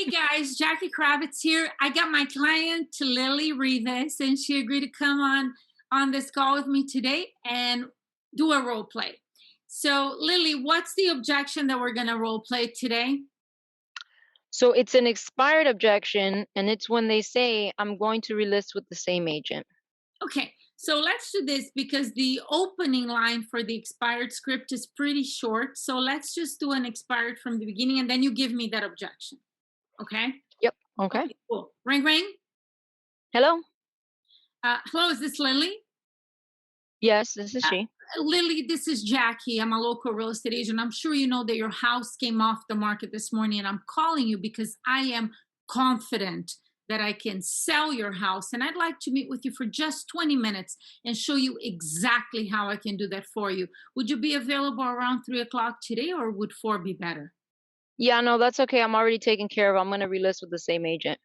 Hey guys, Jackie Kravitz here. I got my client Lily Rivas, and she agreed to come on this call with me today and do a role play. So, Lily, what's the objection that we're going to role play today? So it's an expired objection, and it's when they say, I'm going to relist with the same agent. Okay, so let's do this because the opening line for the expired script is pretty short. So let's just do an expired from the beginning, and then you give me that objection. Okay. Yep. Okay. Okay. Cool. Ring ring. Hello? Hello, is this Lily? Yes, this is Uh, she. Lily, this is Jackie. I'm a local real estate agent. I'm sure you know that your house came off the market this morning, and I'm calling you because I am confident that I can sell your house. And I'd like to meet with you for just 20 minutes and show you exactly how I can do that for you. Would you be available around 3 o'clock today, or would 4 be better? Yeah, no, that's okay. I'm already taken care of. I'm going to relist with the same agent.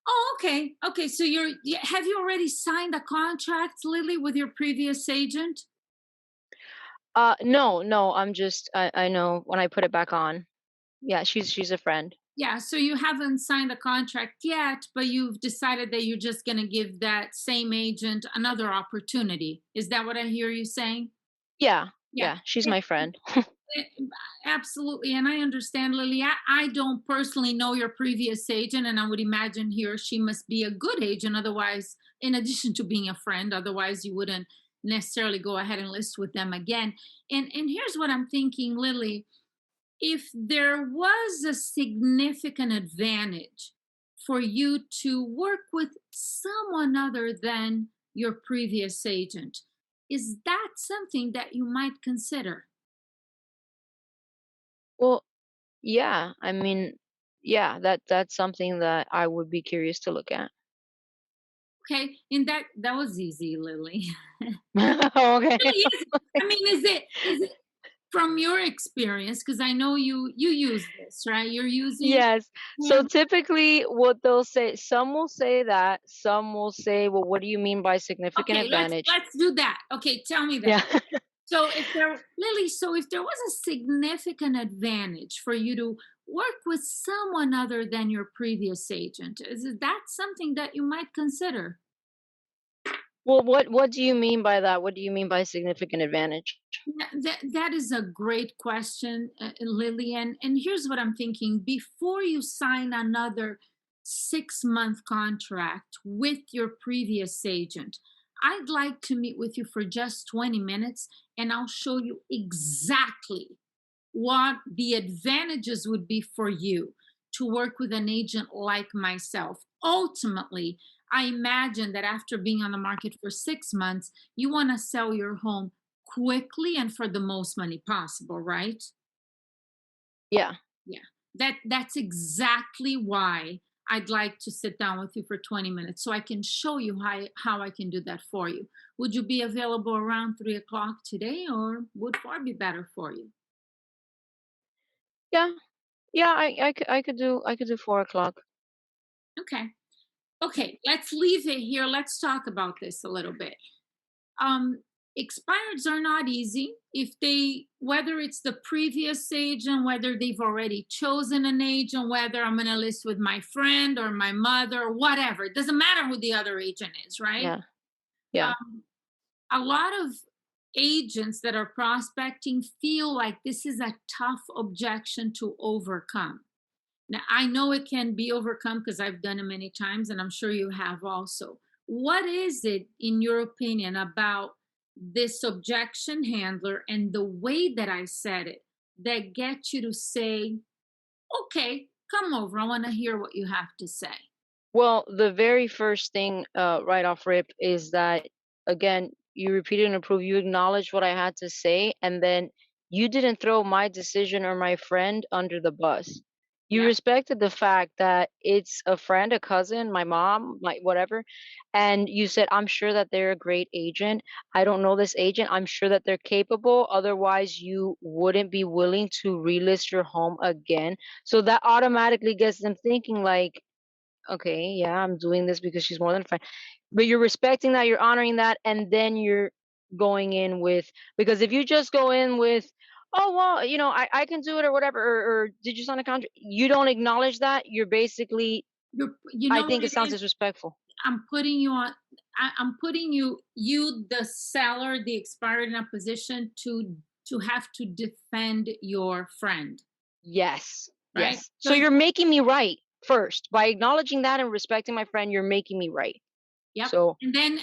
Oh, okay. Okay. So have you already signed a contract, Lily, with your previous agent? No, no, I know when I put it back on. Yeah, she's a friend. Yeah, so you haven't signed a contract yet, but you've decided that you're just going to give that same agent another opportunity. Is that what I hear you saying? Yeah, Yeah. yeah, she's Eh, my friend. eh, Absolutely. And I understand, Lily. I don't personally know your previous agent, and I would imagine he or she must be a good agent. Otherwise, in addition to being a friend, otherwise you wouldn't necessarily go ahead and list with them again. And here's what I'm thinking, Lily, if there was a significant advantage for you to work with someone other than your previous agent, is that something that you might consider? Well, yeah, I mean, yeah, that's something that I would be curious to look at. Okay, and that was easy, Lily. Okay. Really is. I mean, is it from your experience? Because I know you use this, right? You're using. Yes. So typically what they'll say, some will say that, some will say, well, what do you mean by significant Okay, let's advantage? let's do that. Okay, tell me that. Yeah. So if there was a significant advantage for you to work with someone other than your previous agent, is that something that you might consider? Well, what do you mean by that? What do you mean by significant advantage? That is a great question, Lillian. And here's what I'm thinking: before you sign another 6-month contract with your previous agent, I'd like to meet with you for just 20 minutes, and I'll show you exactly what the advantages would be for you to work with an agent like myself. Ultimately, I imagine that after being on the market for 6 months, you want to sell your home quickly and for the most money possible, right? Yeah. Yeah. That's exactly why I'd like to sit down with you for 20 minutes so I can show you how I can do that for you. Would you be available around 3 o'clock today, or would 4 be better for you? Yeah. Yeah, I could do 4 o'clock. Okay. Okay, let's leave it here. Let's talk about this a little bit. Um, Expireds are not easy. If they, whether it's the previous agent, whether they've already chosen an agent, whether I'm going to list with my friend or my mother or whatever, it doesn't matter who the other agent is, right? Yeah. Yeah. Um, a lot of agents that are prospecting feel like this is a tough objection to overcome. Now, I know it can be overcome because I've done it many times, and I'm sure you have also. What is it, in your opinion, about this objection handler and the way that I said it that gets you to say, okay, come over. I want to hear what you have to say? Well, the very first thing right off rip is that, again, you repeated and approved, you acknowledged what I had to say, and then you didn't throw my decision or my friend under the bus. You Yeah. respected the fact that it's a friend, a cousin, my mom, my whatever, and you said, I'm sure that they're a great agent. I don't know this agent. I'm sure that they're capable. Otherwise, you wouldn't be willing to relist your home again. So that automatically gets them thinking like, okay, yeah, I'm doing this because she's more than fine. But you're respecting that, you're honoring that, and then you're going in with, because if you just go in with, "Oh, well, I can do it or whatever," or "Did you sign a contract?" You don't acknowledge that, you're basically You I know what think it it sounds is? disrespectful. I'm putting you on. I'm putting you, the seller, the expired, in a position to have to defend your friend, Yes, right? yes. So Because you're making me right first. By acknowledging that and respecting my friend, you're making me right. yep. So, And then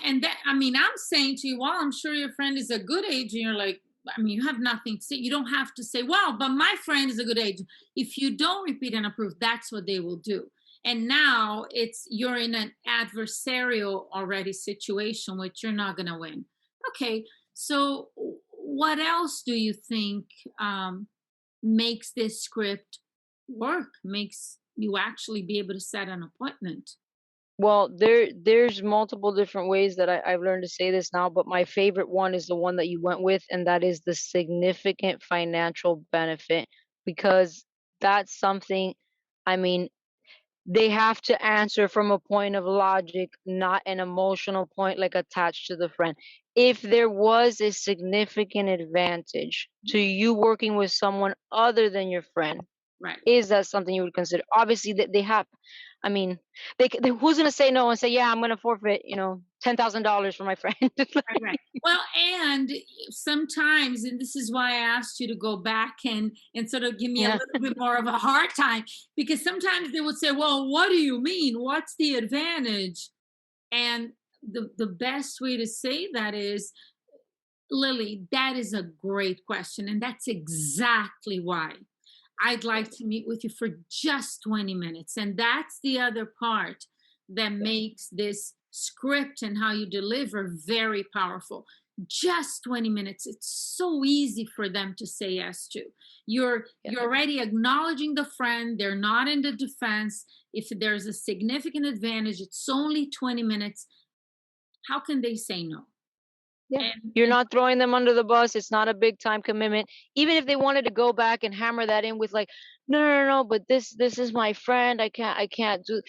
I mean, I'm saying to you, well, I'm sure your friend is a good age, and you're like, I mean, you have nothing to say. You don't have to say, well, but my friend is a good age. If you don't repeat and approve, that's what they will do. And now you're in an adversarial already situation, which you're not going to win. Okay, so what else do you think makes this script work? Makes you actually be able to set an appointment? well, there's multiple different ways that I've learned to say this now, but my favorite one is the one that you went with, and that is the significant financial benefit because that's something, I mean, they have to answer from a point of logic, not an emotional point like attached to the friend. If there was a significant advantage to you working with someone other than your friend, Right. is that something you would consider? Obviously, they have. I mean, who's gonna say no and say, "Yeah, I'm gonna forfeit, $10,000 for my friend." Right, right. Well, and sometimes, and this is why I asked you to go back and sort of give me a Yeah, little bit more of a hard time, because sometimes they would say, "Well, what do you mean? What's the advantage?" And the best way to say that is, Lily, that is a great question, and that's exactly why I'd like to meet with you for just 20 minutes. And that's the other part that makes this script and how you deliver very powerful. Just 20 minutes. It's so easy for them to say yes to. yeah. You're already acknowledging the friend, they're not in the defense. If there's a significant advantage, it's only 20 minutes. How can they say no? Yeah. And You're and not throwing them under the bus. It's not a big time commitment. Even if they wanted to go back and hammer that in with like, no, no, no, no, but this is my friend. I can't do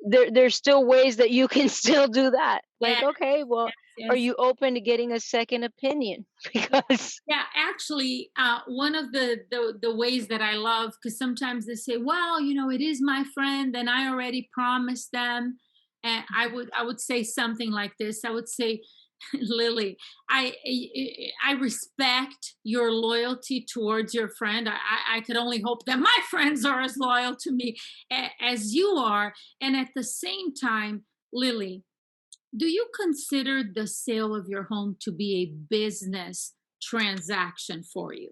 there's still ways that you can still do that. yes, Like, okay, well, yes, are yes. you open to getting a second opinion? Yeah, Because yeah. Actually, one of the ways that I love, because sometimes they say, "Well, it is my friend, and I already promised them." And I would say something like this. I would say, Lily, I respect your loyalty towards your friend. I could only hope that my friends are as loyal to me as you are. And at the same time, Lily, do you consider the sale of your home to be a business transaction for you?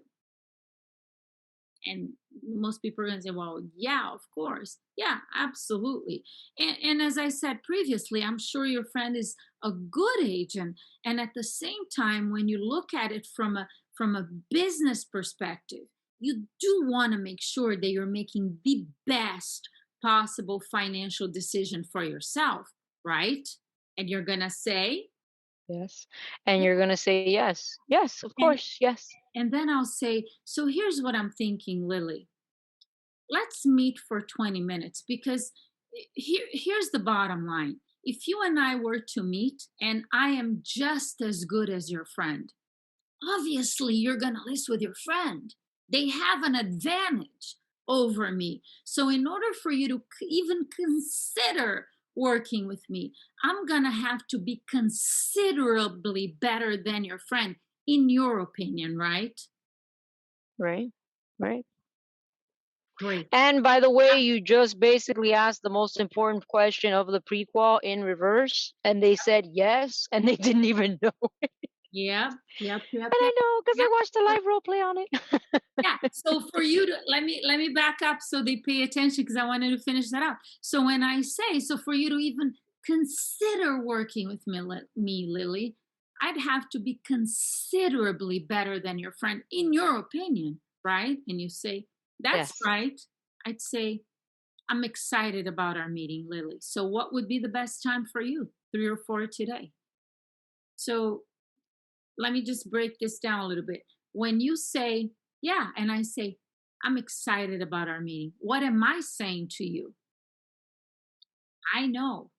And most people are going to say, well, yeah, of course. Yeah, absolutely. And as I said previously, I'm sure your friend is a good agent. And at the same time, when you look at it from a business perspective, you do want to make sure that you're making the best possible financial decision for yourself, right? And you're going to say, yes. And you're gonna say yes. Yes, of and course, yes. and then I'll say, so here's what I'm thinking, Lily. Let's meet for 20 minutes, because here's the bottom line. If you and I were to meet and I am just as good as your friend, obviously you're going to list with your friend. They have an advantage over me. So, in order for you to even consider working with me, I'm going to have to be considerably better than your friend, in your opinion, right? Right. Right. Great. And by the way, you just basically asked the most important question of the prequel in reverse, and they said yes, and they didn't even know. Yep, yep, yep, And yep. I know because I Yep. watched the So, live role play on it. yeah. So for you to let me back up so they pay attention, because I wanted to finish that out. So when I say, so for you to even consider working with me, Lily, I'd have to be considerably better than your friend, in your opinion, right? And you say, that's Yes. right. I'd say, I'm excited about our meeting, Lily. So what would be the best time for you? 3 or 4 today. So let me just break this down a little bit. When you say, yeah, and I say, I'm excited about our meeting, what am I saying to you? I know,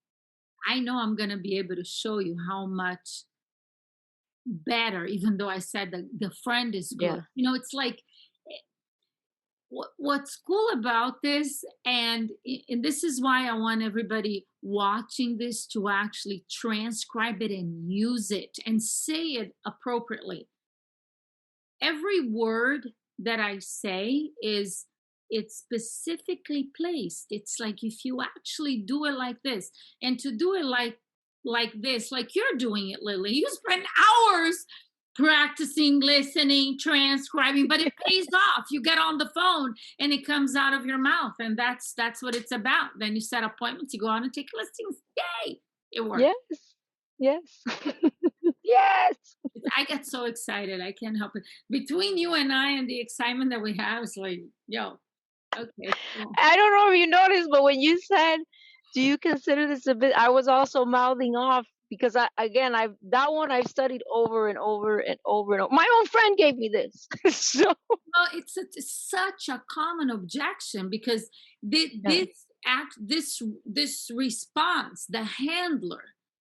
I know I'm going to be able to show you how much better, even though I said that the friend is good. Yeah. It's like what's cool about this, and this is why I want everybody watching this to actually transcribe it and use it and say it appropriately. Every word that I say is, it's specifically placed. It's like if you actually do it like this, and to do it like this, like you're doing it, Lily. You spend hours practicing, listening, transcribing, but it pays off. You get on the phone and it comes out of your mouth, and that's what it's about. Then you set appointments, you go on and take listings. Yay! It works. Yes. Yes. Yes. I get so excited. I can't help it. Between you and I and the excitement that we have, it's like, yo, okay, cool. I don't know if you noticed, but when you said, "Do you consider this a bit?" I was also mouthing off because I've that one I've studied over and over and over and over. My own friend gave me this. So Well, it's such a common objection because yeah. this response, the handler,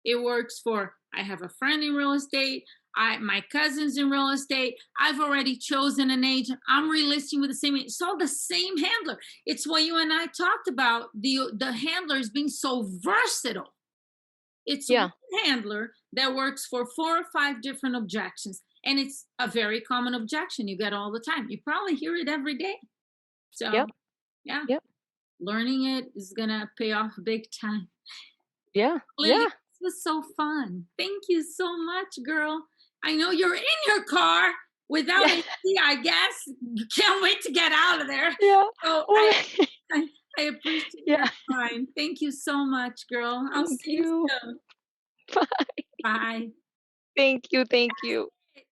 it works for, I have a friend in real estate, my cousin's in real estate, I've already chosen an agent, I'm relisting with the same agent. It's all the same handler. It's what you and I talked about, the handlers being so versatile. It's one Yeah. handler that works for 4 or 5 different objections. And it's a very common objection you get all the time. You probably hear it every day. So, Yep. yeah, Yep. learning it is going to pay off big time. Yeah. Lily, Yeah. this was so fun. Thank you so much, girl. I know you're in your car without Yeah. AC, I guess. You can't wait to get out of there. Yeah. So Well, I, I appreciate your yeah. time. Thank you so much, girl. I'll Thank see you you. soon. Bye. Bye. Thank you. Thank you.